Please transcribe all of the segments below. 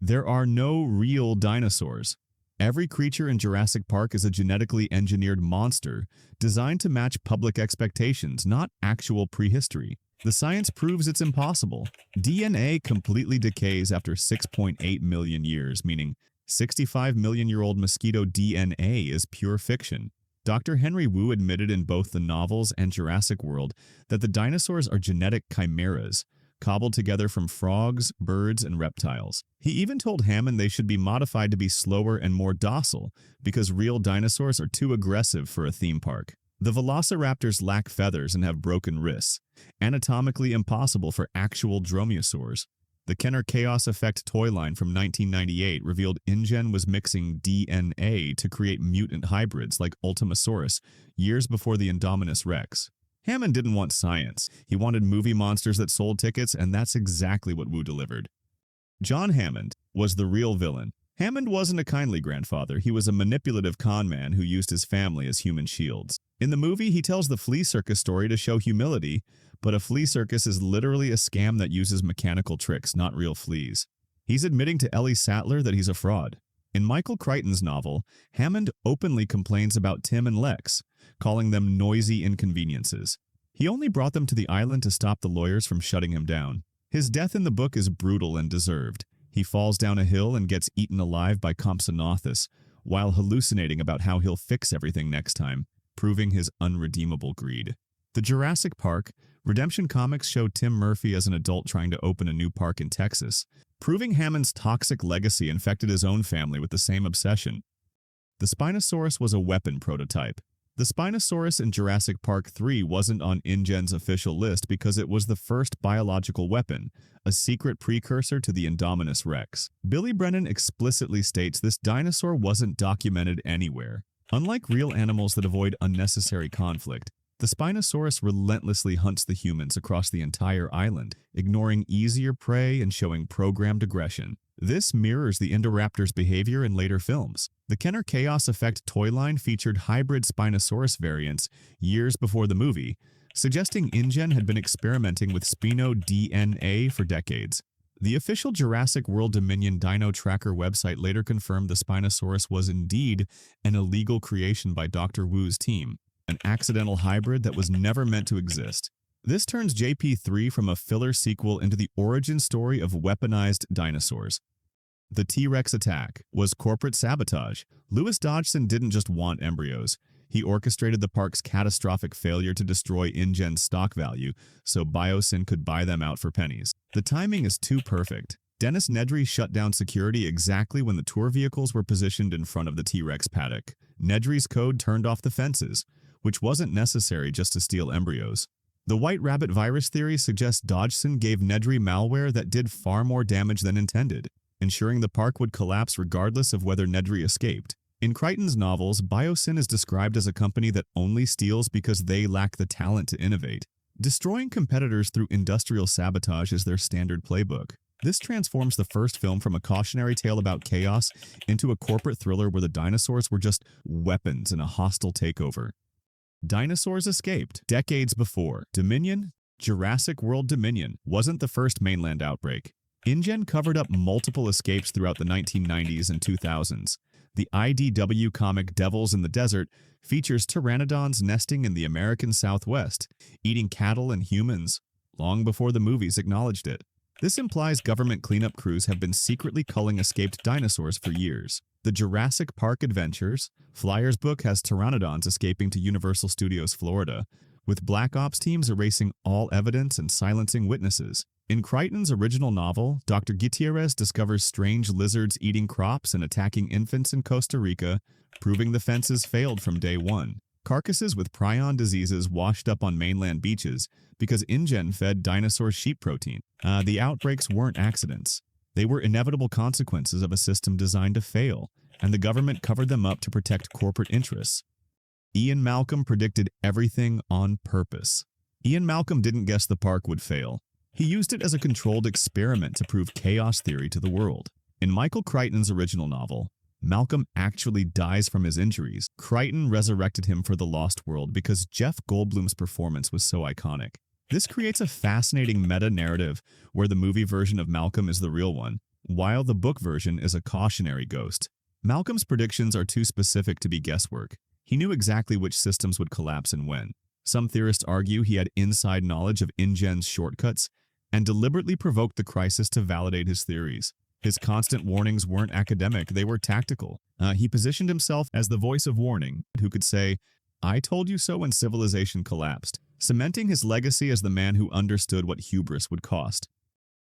There are no real dinosaurs. Every creature in Jurassic Park is a genetically engineered monster designed to match public expectations, not actual prehistory. The science proves it's impossible. DNA completely decays after 6.8 million years, meaning 65-million-year-old mosquito DNA is pure fiction. Dr. Henry Wu admitted in both the novels and Jurassic World that the dinosaurs are genetic chimeras, cobbled together from frogs, birds, and reptiles. He even told Hammond they should be modified to be slower and more docile because real dinosaurs are too aggressive for a theme park. The velociraptors lack feathers and have broken wrists, anatomically impossible for actual dromaeosaurs. The Kenner Chaos Effect toy line from 1998 revealed InGen was mixing DNA to create mutant hybrids like Ultimasaurus years before the Indominus Rex. Hammond didn't want science. He wanted movie monsters that sold tickets, and that's exactly what Wu delivered. John Hammond was the real villain. Hammond wasn't a kindly grandfather. He was a manipulative con man who used his family as human shields. In the movie, he tells the flea circus story to show humility, but a flea circus is literally a scam that uses mechanical tricks, not real fleas. He's admitting to Ellie Sattler that he's a fraud. In Michael Crichton's novel, Hammond openly complains about Tim and Lex, calling them noisy inconveniences. He only brought them to the island to stop the lawyers from shutting him down. His death in the book is brutal and deserved. He falls down a hill and gets eaten alive by Compsognathus, while hallucinating about how he'll fix everything next time, proving his unredeemable greed. The Jurassic Park, Redemption Comics showed Tim Murphy as an adult trying to open a new park in Texas, proving Hammond's toxic legacy infected his own family with the same obsession. The Spinosaurus was a weapon prototype. The Spinosaurus in Jurassic Park 3 wasn't on InGen's official list because it was the first biological weapon, a secret precursor to the Indominus Rex. Billy Brennan explicitly states this dinosaur wasn't documented anywhere. Unlike real animals that avoid unnecessary conflict, the Spinosaurus relentlessly hunts the humans across the entire island, ignoring easier prey and showing programmed aggression. This mirrors the Indoraptor's behavior in later films. The Kenner Chaos Effect toy line featured hybrid Spinosaurus variants years before the movie, suggesting InGen had been experimenting with Spino DNA for decades. The official Jurassic World Dominion Dino Tracker website later confirmed the Spinosaurus was indeed an illegal creation by Dr. Wu's team, an accidental hybrid that was never meant to exist. This turns JP3 from a filler sequel into the origin story of weaponized dinosaurs. The T-Rex attack was corporate sabotage. Louis Dodgson didn't just want embryos. He orchestrated the park's catastrophic failure to destroy InGen's stock value so Biosyn could buy them out for pennies. The timing is too perfect. Dennis Nedry shut down security exactly when the tour vehicles were positioned in front of the T-Rex paddock. Nedry's code turned off the fences, which wasn't necessary just to steal embryos. The White Rabbit virus theory suggests Dodgson gave Nedry malware that did far more damage than intended, ensuring the park would collapse regardless of whether Nedry escaped. In Crichton's novels, Biosyn is described as a company that only steals because they lack the talent to innovate. Destroying competitors through industrial sabotage is their standard playbook. This transforms the first film from a cautionary tale about chaos into a corporate thriller where the dinosaurs were just weapons in a hostile takeover. Dinosaurs escaped decades before. Dominion, Jurassic World Dominion, wasn't the first mainland outbreak. InGen covered up multiple escapes throughout the 1990s and 2000s. The IDW comic Devils in the Desert features pteranodons nesting in the American Southwest, eating cattle and humans, long before the movies acknowledged it. This implies government cleanup crews have been secretly culling escaped dinosaurs for years. The Jurassic Park Adventures, Flyers book has pteranodons escaping to Universal Studios Florida, with Black Ops teams erasing all evidence and silencing witnesses. In Crichton's original novel, Dr. Gutierrez discovers strange lizards eating crops and attacking infants in Costa Rica, proving the fences failed from day one. Carcasses with prion diseases washed up on mainland beaches because InGen fed dinosaur sheep protein. The outbreaks weren't accidents. They were inevitable consequences of a system designed to fail, and the government covered them up to protect corporate interests. Ian Malcolm predicted everything on purpose. Ian Malcolm didn't guess the park would fail. He used it as a controlled experiment to prove chaos theory to the world. In Michael Crichton's original novel, Malcolm actually dies from his injuries. Crichton resurrected him for the Lost World because Jeff Goldblum's performance was so iconic. This creates a fascinating meta-narrative where the movie version of Malcolm is the real one. while the book version is a cautionary ghost. Malcolm's predictions are too specific to be guesswork. He knew exactly which systems would collapse and when. Some theorists argue he had inside knowledge of InGen's shortcuts and deliberately provoked the crisis to validate his theories. His constant warnings weren't academic, they were tactical. He positioned himself as the voice of warning, who could say, "I told you so when civilization collapsed," cementing his legacy as the man who understood what hubris would cost.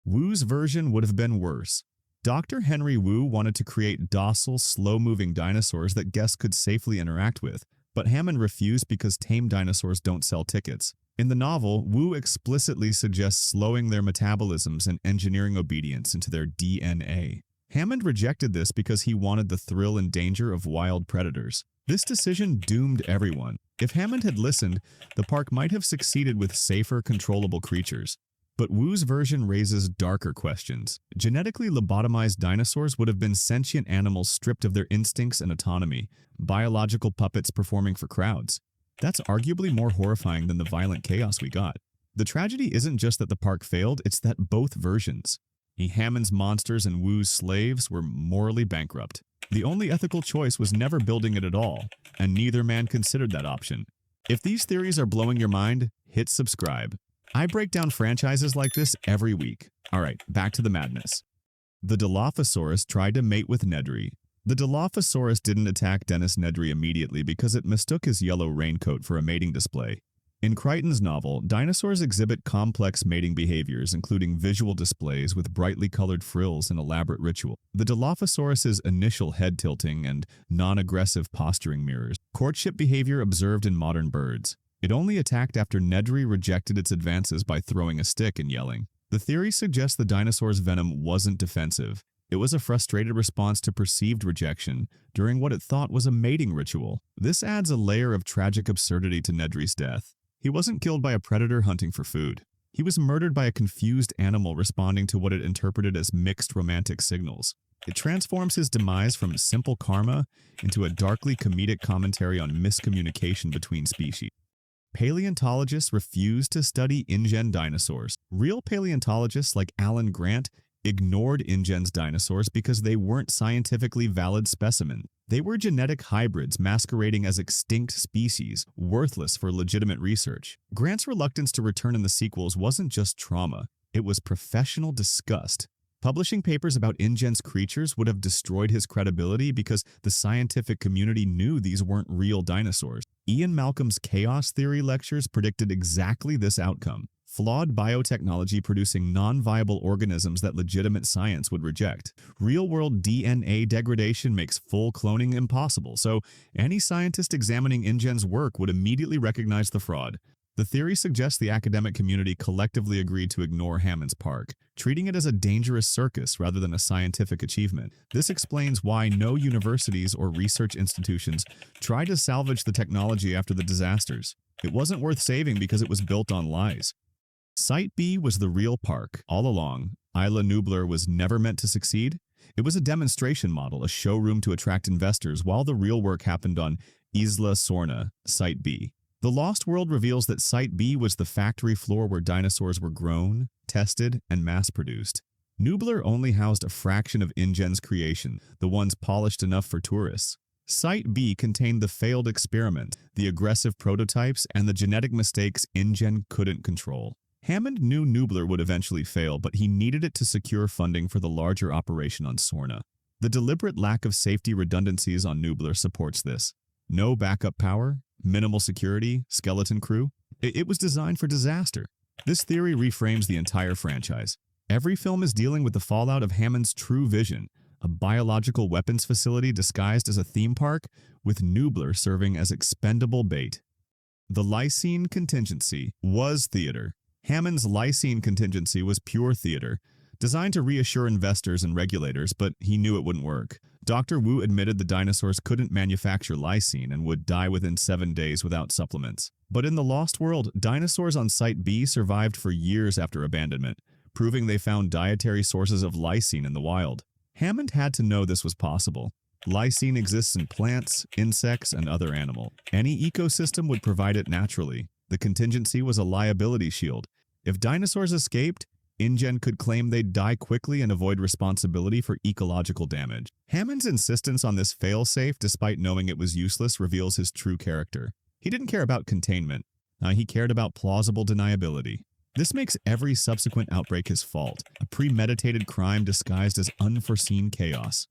Wu's version would have been worse. Dr. Henry Wu wanted to create docile, slow-moving dinosaurs that guests could safely interact with, but Hammond refused because tame dinosaurs don't sell tickets. In the novel, Wu explicitly suggests slowing their metabolisms and engineering obedience into their DNA. Hammond rejected this because he wanted the thrill and danger of wild predators. This decision doomed everyone. If Hammond had listened, the park might have succeeded with safer, controllable creatures. But Wu's version raises darker questions. Genetically lobotomized dinosaurs would have been sentient animals stripped of their instincts and autonomy, biological puppets performing for crowds. That's arguably more horrifying than the violent chaos we got. The tragedy isn't just that the park failed, it's that both versions, Hammond's monsters and Wu's slaves, were morally bankrupt. The only ethical choice was never building it at all, and neither man considered that option. If these theories are blowing your mind, hit subscribe. I break down franchises like this every week. Alright, back to the madness. The Dilophosaurus tried to mate with Nedry. The Dilophosaurus didn't attack Dennis Nedry immediately because it mistook his yellow raincoat for a mating display. In Crichton's novel, dinosaurs exhibit complex mating behaviors, including visual displays with brightly colored frills and elaborate ritual. The Dilophosaurus's initial head tilting and non-aggressive posturing mirrors courtship behavior observed in modern birds. It only attacked after Nedry rejected its advances by throwing a stick and yelling. The theory suggests the dinosaur's venom wasn't defensive. It was a frustrated response to perceived rejection during what it thought was a mating ritual. This adds a layer of tragic absurdity to Nedry's death. He wasn't killed by a predator hunting for food. He was murdered by a confused animal responding to what it interpreted as mixed romantic signals. It transforms his demise from simple karma into a darkly comedic commentary on miscommunication between species. Paleontologists refuse to study InGen dinosaurs. Real paleontologists like Alan Grant ignored InGen's dinosaurs because they weren't scientifically valid specimens. They were genetic hybrids masquerading as extinct species, worthless for legitimate research. Grant's reluctance to return in the sequels wasn't just trauma, it was professional disgust. Publishing papers about InGen's creatures would have destroyed his credibility because the scientific community knew these weren't real dinosaurs. Ian Malcolm's chaos theory lectures predicted exactly this outcome: flawed biotechnology producing non-viable organisms that legitimate science would reject. Real-world DNA degradation makes full cloning impossible, so any scientist examining InGen's work would immediately recognize the fraud. The theory suggests the academic community collectively agreed to ignore Hammond's park, treating it as a dangerous circus rather than a scientific achievement. This explains why no universities or research institutions tried to salvage the technology after the disasters. It wasn't worth saving because it was built on lies. Site B was the real park. All along, Isla Nublar was never meant to succeed. It was a demonstration model, a showroom to attract investors, while the real work happened on Isla Sorna, Site B. The Lost World reveals that Site B was the factory floor where dinosaurs were grown, tested, and mass-produced. Nublar only housed a fraction of InGen's creation, the ones polished enough for tourists. Site B contained the failed experiment, the aggressive prototypes, and the genetic mistakes InGen couldn't control. Hammond knew Nublar would eventually fail, but he needed it to secure funding for the larger operation on Sorna. The deliberate lack of safety redundancies on Nublar supports this. No backup power, minimal security, skeleton crew. It was designed for disaster. This theory reframes the entire franchise. Every film is dealing with the fallout of Hammond's true vision, a biological weapons facility disguised as a theme park, with Nublar serving as expendable bait. The Lysine Contingency was theater. Hammond's Lysine Contingency was pure theater, designed to reassure investors and regulators, but he knew it wouldn't work. Dr. Wu admitted the dinosaurs couldn't manufacture lysine and would die within 7 days without supplements. But in the Lost World, dinosaurs on Site B survived for years after abandonment, proving they found dietary sources of lysine in the wild. Hammond had to know this was possible. Lysine exists in plants, insects, and other animals. Any ecosystem would provide it naturally. The contingency was a liability shield. If dinosaurs escaped, InGen could claim they'd die quickly and avoid responsibility for ecological damage. Hammond's insistence on this fail-safe, despite knowing it was useless, reveals his true character. He didn't care about containment. He cared about plausible deniability. This makes every subsequent outbreak his fault, a premeditated crime disguised as unforeseen chaos.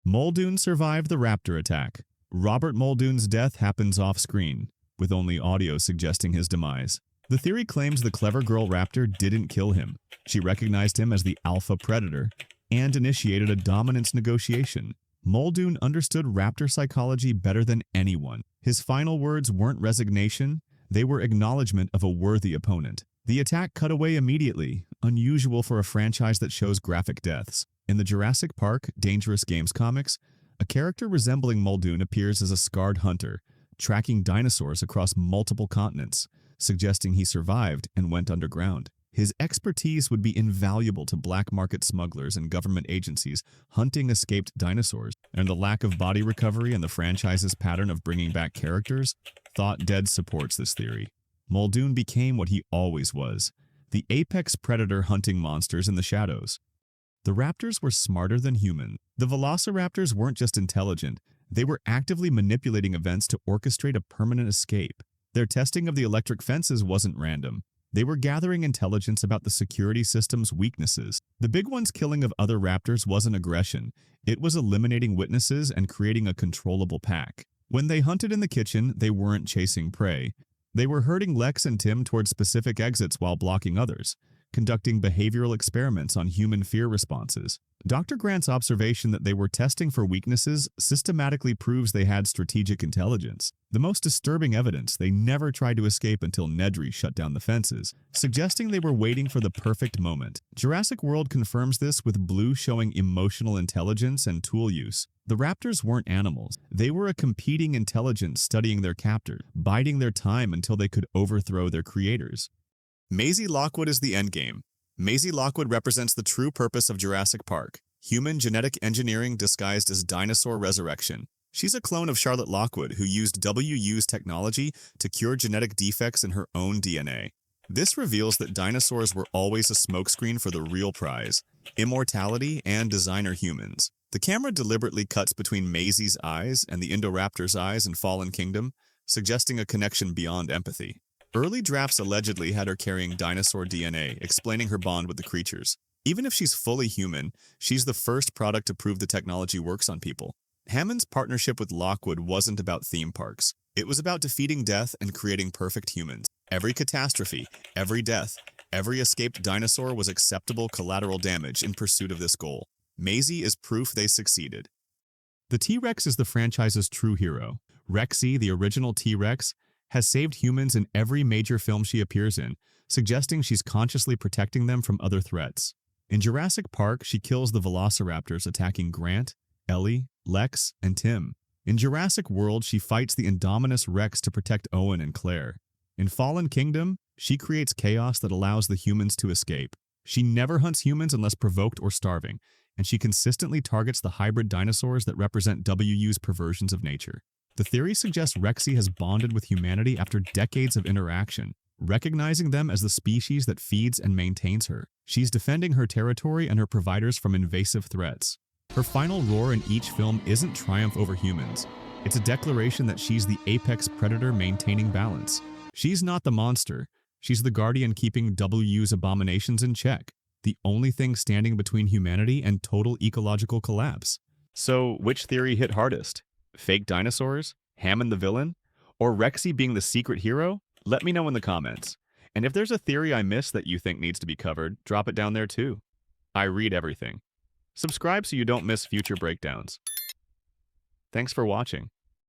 Muldoon survived the Raptor attack. Robert Muldoon's death happens off-screen, with only audio suggesting his demise. The theory claims the clever girl Raptor didn't kill him. She recognized him as the alpha predator and initiated a dominance negotiation. Muldoon understood Raptor psychology better than anyone. His final words weren't resignation, they were acknowledgement of a worthy opponent. The attack cut away immediately, unusual for a franchise that shows graphic deaths. In the Jurassic Park Dangerous Games comics, a character resembling Muldoon appears as a scarred hunter, tracking dinosaurs across multiple continents, suggesting he survived and went underground. His expertise would be invaluable to black market smugglers and government agencies hunting escaped dinosaurs, and the lack of body recovery and the franchise's pattern of bringing back characters, Thought Dead supports this theory. Muldoon became what he always was, the apex predator hunting monsters in the shadows. The Raptors were smarter than humans. The Velociraptors weren't just intelligent, they were actively manipulating events to orchestrate a permanent escape. Their testing of the electric fences wasn't random. They were gathering intelligence about the security system's weaknesses. The big one's killing of other raptors wasn't aggression. It was eliminating witnesses and creating a controllable pack. When they hunted in the kitchen, they weren't chasing prey. They were herding Lex and Tim towards specific exits while blocking others, conducting behavioral experiments on human fear responses. Dr. Grant's observation that they were testing for weaknesses systematically proves they had strategic intelligence. The most disturbing evidence, they never tried to escape until Nedry shut down the fences, suggesting they were waiting for the perfect moment. Jurassic World confirms this with Blue showing emotional intelligence and tool use. The Raptors weren't animals. They were a competing intelligence studying their captor, biding their time until they could overthrow their creators. Maisie Lockwood is the endgame. Maisie Lockwood represents the true purpose of Jurassic Park, human genetic engineering disguised as dinosaur resurrection. She's a clone of Charlotte Lockwood who used WU's technology to cure genetic defects in her own DNA. This reveals that dinosaurs were always a smokescreen for the real prize, immortality and designer humans. The camera deliberately cuts between Maisie's eyes and the Indoraptor's eyes in Fallen Kingdom, suggesting a connection beyond empathy. Early drafts allegedly had her carrying dinosaur DNA, explaining her bond with the creatures. Even if she's fully human, she's the first product to prove the technology works on people. Hammond's partnership with Lockwood wasn't about theme parks. It was about defeating death and creating perfect humans. Every catastrophe, every death, every escaped dinosaur was acceptable collateral damage in pursuit of this goal. Maisie is proof they succeeded. The T-Rex is the franchise's true hero. Rexy, the original T-Rex, has saved humans in every major film she appears in, suggesting she's consciously protecting them from other threats. In Jurassic Park, she kills the Velociraptors attacking Grant, Ellie, Lex, and Tim. In Jurassic World, she fights the Indominus Rex to protect Owen and Claire. In Fallen Kingdom, she creates chaos that allows the humans to escape. She never hunts humans unless provoked or starving, and she consistently targets the hybrid dinosaurs that represent WU's perversions of nature. The theory suggests Rexy has bonded with humanity after decades of interaction, recognizing them as the species that feeds and maintains her. She's defending her territory and her providers from invasive threats. Her final roar in each film isn't triumph over humans. It's a declaration that she's the apex predator maintaining balance. She's not the monster. She's the guardian keeping WU's abominations in check, the only thing standing between humanity and total ecological collapse. So, which theory hit hardest? Fake dinosaurs? Hammond the villain? Or Rexy being the secret hero? Let me know in the comments. And if there's a theory I missed that you think needs to be covered, drop it down there too. I read everything. Subscribe so you don't miss future breakdowns. Thanks for watching.